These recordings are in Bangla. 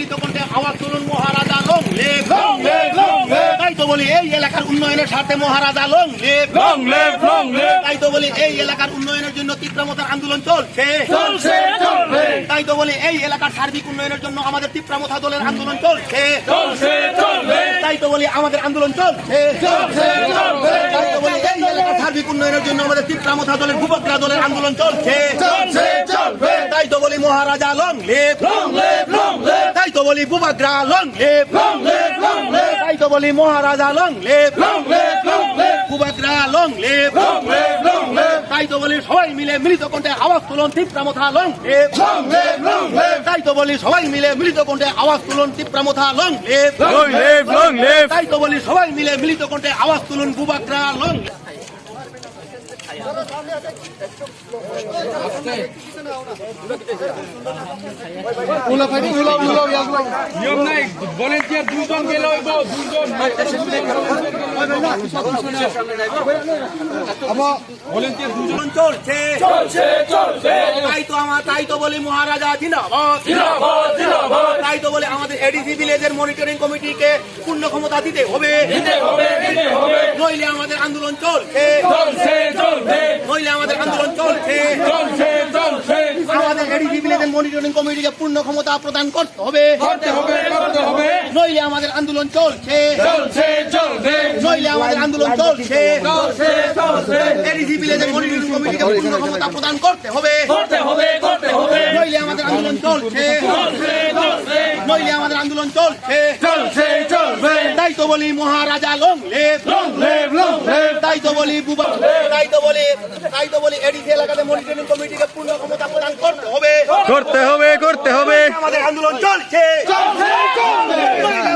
মিলিত কণ্ঠে আওয়াজ তুলুন মহারাজা লং লিভ। তাই তো বলি এই এলাকার উন্নয়নের স্বার্থে মহারাজা লং লিভ। তাই তো বলি এই এলাকার উন্নয়নের জন্য তিপ্রা মথার আন্দোলন চলছে। তাই তো বলি এই এলাকার সার্বিক উন্নয়নের জন্য আমাদের তিপ্রা মথা দলের আন্দোলন চলছে। তাই তো বলি আমাদের আন্দোলন চলছে। তাই তো বলি এই এলাকার সার্বিক উন্নয়নের জন্য আমাদের তিপ্রা মথা দলের কুবাংমা দলের আন্দোলন চলছে। তাই তো বলি মহারাজা লং লিভ। তাই তো বলি কুবাংমা লং লিভ। তাই তো বলি Maharaja long live. Kubangma long live. তাই তো বলি সবাই মিলে মিলিত কণ্ঠে আওয়াজ তুলুন তিপ্রা মথা লং লিভ। তাই তো বলি সবাই মিলে মিলিত কণ্ঠে আওয়াজ তুলুন তিপ্রা মথা লং লিভ। তাই তো বলি সবাই মিলে মিলিত কণ্ঠে আওয়াজ তুলুন কুবাংমা লং লিভ। নিয়ম নাই ভলেন্টিয়ার দুজন গেলে হইব দুজন ভলেন্টিয়ার দুজন চলছে। তাই তো বলি মহারাজা জিন্দাবাদ। তাই তো বলে আমাদের এডিসি ভিলেজের মনিটরিং কমিটিকে পূর্ণ ক্ষমতা দিতে হবে। নইলে আমাদের আন্দোলন চলছে। নইলে আমাদের আন্দোলন চলছে। আমাদের এডিসি ভিলেজের মনিটরিং কমিটিকে পূর্ণ ক্ষমতা প্রদান করতে হবে। নইলে আমাদের আন্দোলন চলছে। নইলে আমাদের আন্দোলন চলছে। এডিসি ভিলেজের মনিটরিং কমিটিকে পূর্ণ ক্ষমতা প্রদান করতে হবে। নইলে আমাদের আন্দোলন চলছে। নইলে আমাদের আন্দোলন চলছে। তাই তো বলি মহারাজা লং লিভ। তাই তো বলি তাই তো বলি এডিসি এলাকাতে মনিটরিং কমিটিকে পূর্ণ ক্ষমতা প্রদান করতে হবে। আমাদের আন্দোলন চলছে।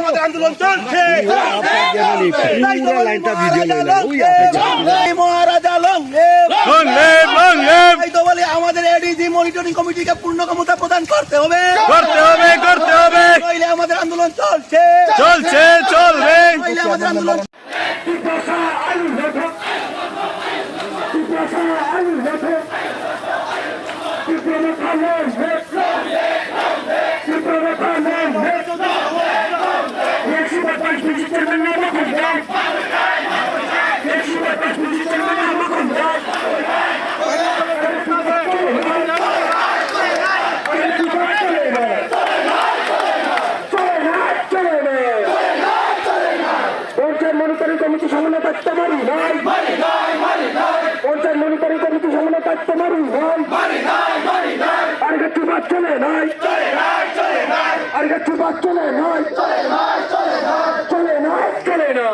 আমাদের আন্দোলন চলছে। মহারাজা লং লিভ। তাই তো বলি আমাদের এডিসি মনিটরিং কমিটিকে পূর্ণ ক্ষমতা প্রদান করতে হবে। নইলে আমাদের আন্দোলন চলছে। নইলে আমাদের আন্দোলন মনিটরিং কমিটি সামনে থাকতে পারি নাই। পঞ্চায়েত মনিটরিং কমিটি সামনে থাকতে পারি নাই। আর কিছু বাদ চলে নাই। আর কিছু বাদ চলে নাই। চলে না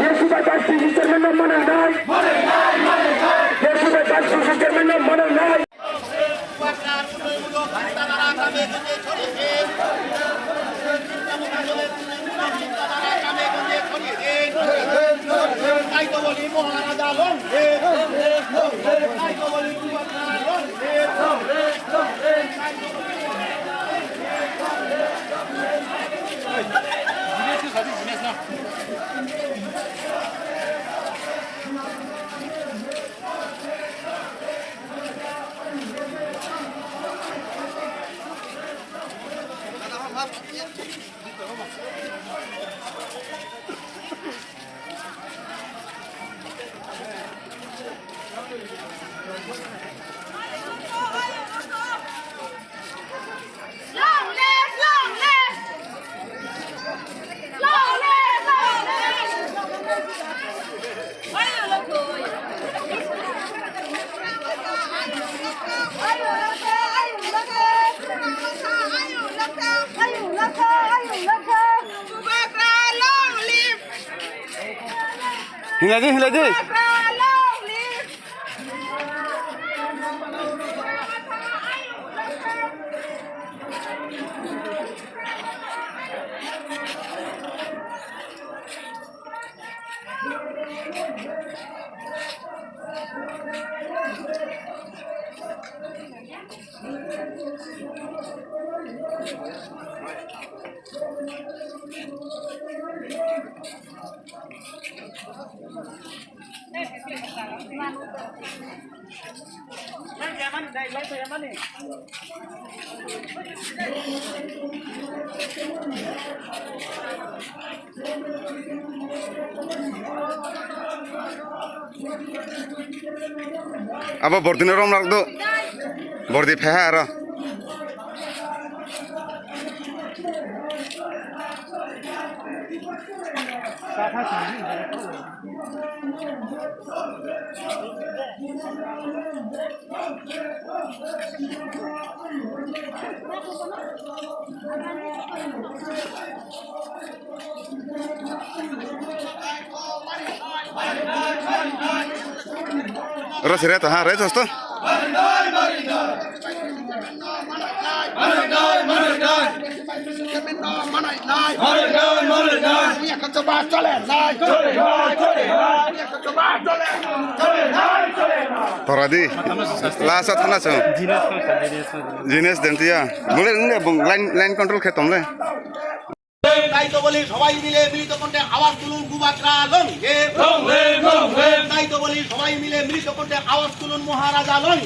এসিবা তার চেয়ারম্যান নাম মানে নাই। এসিবা তার চেয়ারম্যান নাম মানে নাই। তাই তো বলি মহারাজা লং লিভ। তাই তো বলি কুবাংমা লং লিভ। হিলাদি Yang mana? Aba bordin rom rak do. Bordi pheha ara. Ora sire ta ha re dosto. Toradi. Lasa thana cha. Jines dentia. Mule line control khetom le. তাই তো বলি সবাই মিলে মিলিত কণ্ঠে আওয়াজ তুলুন কুবাকরা লং তাই তো বলি সবাই মিলে মিলিত কণ্ঠে আওয়াজ তুলুন মহারাজা লং